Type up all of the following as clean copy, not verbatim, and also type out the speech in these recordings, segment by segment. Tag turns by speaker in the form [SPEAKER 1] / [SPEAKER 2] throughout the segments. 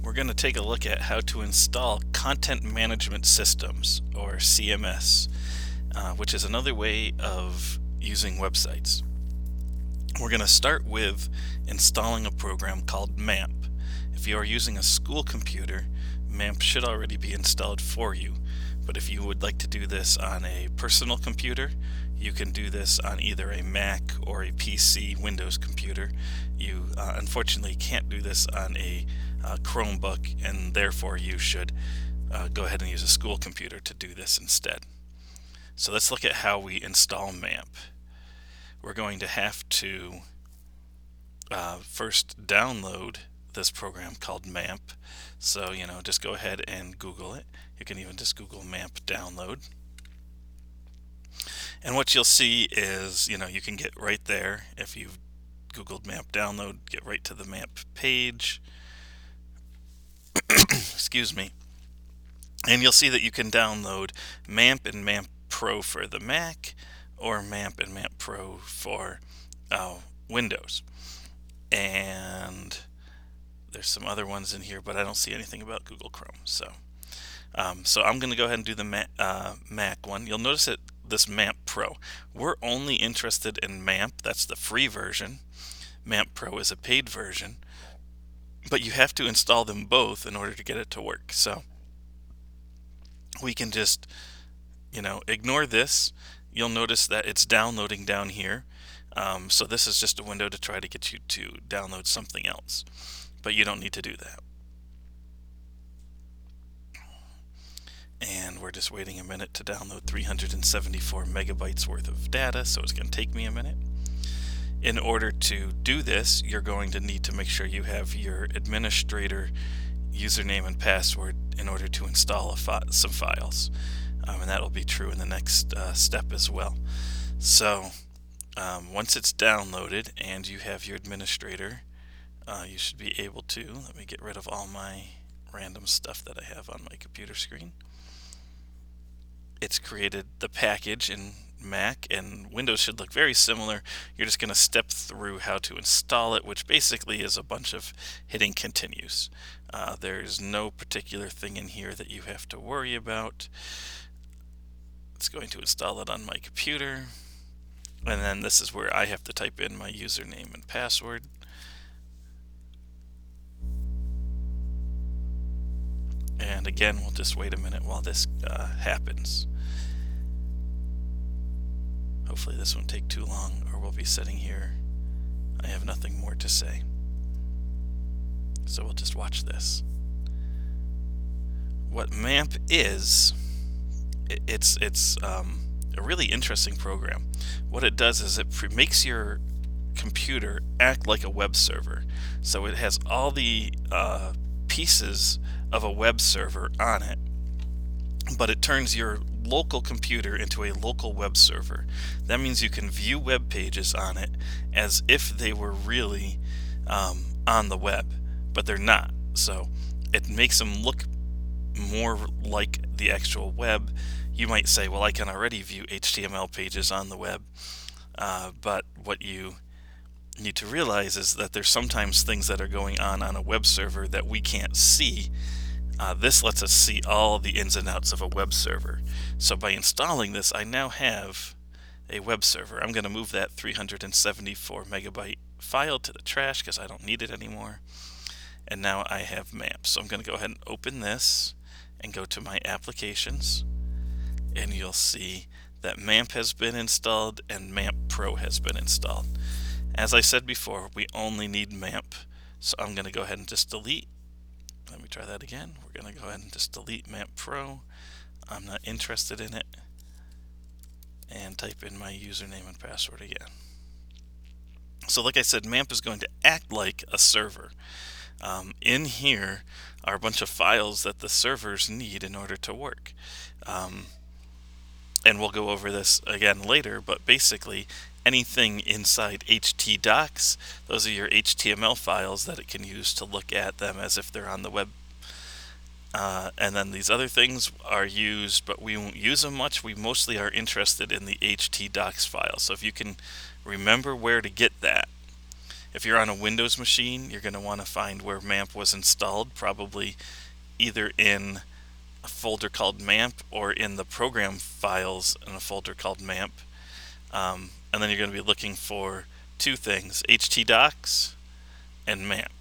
[SPEAKER 1] we're going to take a look at how to install content management systems, or CMS, which is another way of using websites. We're going to start with installing a program called MAMP. If you are using a school computer, MAMP should already be installed for you. But if you would like to do this on a personal computer, you can do this on either a Mac or a PC Windows computer. You unfortunately can't do this on a Chromebook, and therefore you should go ahead and use a school computer to do this instead. So let's look at how we install MAMP. We're going to have to first download this program called MAMP. So, just go ahead and Google it. You can even just Google MAMP download. And what you'll see is, you can get right there. If you've Googled MAMP download, get right to the MAMP page. Excuse me. And you'll see that you can download MAMP and MAMP Pro for the Mac, or MAMP and MAMP Pro for Windows. And there's some other ones in here, but I don't see anything about Google Chrome. So I'm going to go ahead and do the Mac one. You'll notice that this MAMP Pro, we're only interested in MAMP. That's the free version. MAMP Pro is a paid version, but you have to install them both in order to get it to work. So we can just, ignore this. You'll notice that it's downloading down here. So this is just a window to try to get you to download something else, but you don't need to do that. And we're just waiting a minute to download 374 megabytes worth of data, so it's going to take me a minute. In order to do this, you're going to need to make sure you have your administrator username and password in order to install some files. And that will be true in the next step as well. So once it's downloaded and you have your administrator, you should be able to, let me get rid of all my random stuff that I have on my computer screen. It's created the package in Mac, and Windows should look very similar. You're just going to step through how to install it, which basically is a bunch of hitting continues. There's no particular thing in here that you have to worry about. It's going to install it on my computer, and then this is where I have to type in my username and password. And again, we'll just wait a minute while this happens. Hopefully this won't take too long, or we'll be sitting here. I have nothing more to say. So we'll just watch this. What MAMP is, it's a really interesting program. What it does is it makes your computer act like a web server. So it has all the pieces of a web server on it, but it turns your local computer into a local web server. That means you can view web pages on it as if they were really on the web, but they're not. So it makes them look more like the actual web. You might say, well, I can already view HTML pages on the web, but what you need to realize is that there's sometimes things that are going on a web server that we can't see. This lets us see all the ins and outs of a web server. So by installing this, I now have a web server. I'm going to move that 374 megabyte file to the trash because I don't need it anymore. And now I have MAMP. So I'm going to go ahead and open this and go to my applications. And you'll see that MAMP has been installed and MAMP Pro has been installed. As I said before, we only need MAMP. So I'm going to go ahead and just delete. Let me try that again. We're going to go ahead and just delete MAMP Pro. I'm not interested in it. And type in my username and password again. So like I said, MAMP is going to act like a server. In here are a bunch of files that the servers need in order to work. And we'll go over this again later, but basically anything inside htdocs, those are your HTML files that it can use to look at them as if they're on the web. And then these other things are used, but we won't use them much. We mostly are interested in the htdocs file. So if you can remember where to get that, If you're on a Windows machine, you're going to want to find where MAMP was installed, probably either in a folder called MAMP or in the program files in a folder called MAMP. And then you're going to be looking for two things, htdocs and MAMP.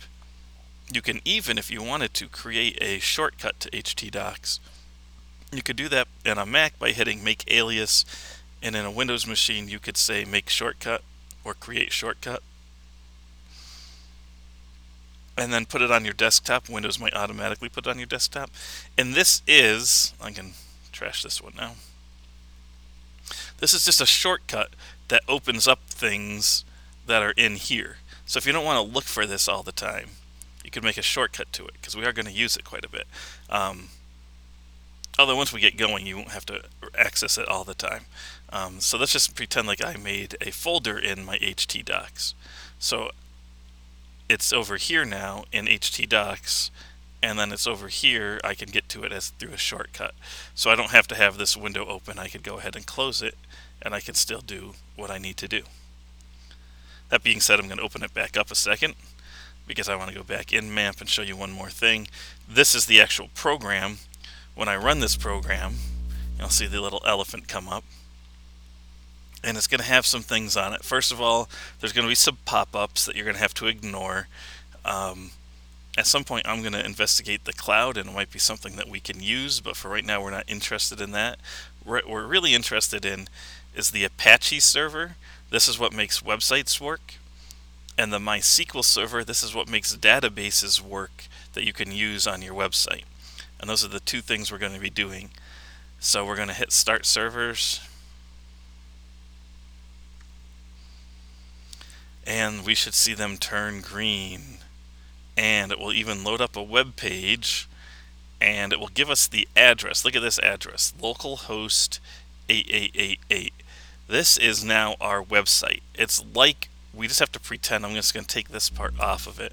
[SPEAKER 1] You can even, if you wanted to, create a shortcut to htdocs. You could do that in a Mac by hitting make alias, and in a Windows machine you could say make shortcut or create shortcut, and then put it on your desktop. Windows might automatically put it on your desktop. And this is, I can trash this one now. This is just a shortcut that opens up things that are in here. So if you don't want to look for this all the time, you can make a shortcut to it, because we are going to use it quite a bit. Although once we get going, you won't have to access it all the time. So let's just pretend like I made a folder in my htdocs. So it's over here now in htdocs, and then it's over here. I can get to it as through a shortcut. So I don't have to have this window open. I could go ahead and close it, and I can still do what I need to do. That being said, I'm going to open it back up a second, because I want to go back in MAMP and show you one more thing. This is the actual program. When I run this program, you'll see the little elephant come up, and it's going to have some things on it. First of all, there's going to be some pop-ups that you're going to have to ignore. At some point I'm going to investigate the cloud, and it might be something that we can use, but for right now we're not interested in that. What we're really interested in is the Apache server. This is what makes websites work. And the MySQL server, this is what makes databases work that you can use on your website. And those are the two things we're going to be doing. So we're going to hit Start Servers. And we should see them turn green. And it will even load up a web page. And it will give us the address. Look at this address, localhost 8888. This is now our website. It's like, we just have to pretend. I'm just going to take this part off of it.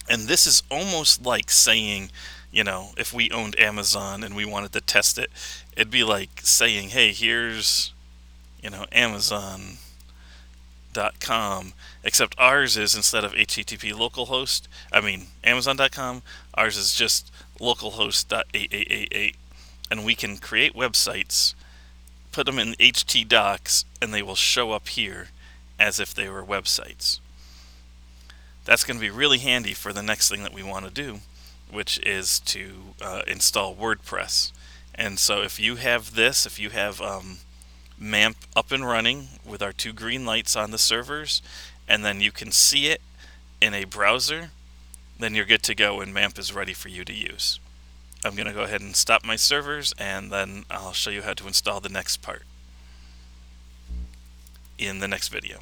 [SPEAKER 1] And this is almost like saying, you know, if we owned Amazon and we wanted to test it, it'd be like saying, hey, here's, you know, Amazon.com, except ours is, instead of HTTP localhost, Amazon.com, ours is just localhost.8888. And we can create websites, put them in htdocs, and they will show up here as if they were websites. That's going to be really handy for the next thing that we want to do, which is to install WordPress. And so if you have this, if you have MAMP up and running with our two green lights on the servers, and then you can see it in a browser, then you're good to go and MAMP is ready for you to use. I'm going to go ahead and stop my servers, and then I'll show you how to install the next part in the next video.